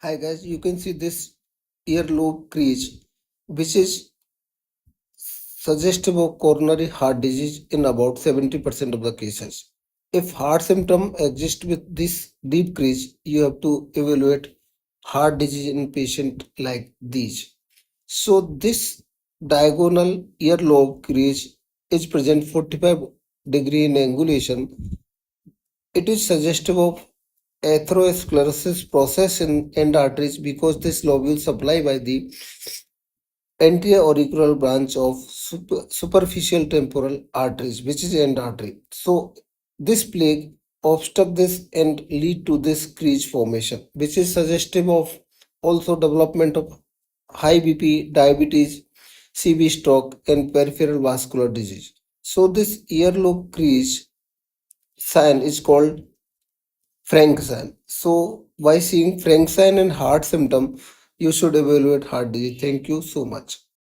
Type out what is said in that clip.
Hi guys, you can see this earlobe crease, which is suggestive of coronary heart disease in about 70% of the cases. If heart symptom exist with this deep crease, you have to evaluate heart disease in patient like these. So this diagonal earlobe crease is present 45 degree in angulation. It is suggestive of atherosclerosis process in end arteries because this lobule supply by the anterior branch of superficial temporal arteries, which is end artery. So this plaque obstruct this and lead to this crease formation, which is suggestive of also development of high BP, diabetes, CV stroke, and peripheral vascular disease. So this earlobe crease sign is called Frank sign. So by seeing Frank sign and heart symptom, you should evaluate heart disease. Thank you so much.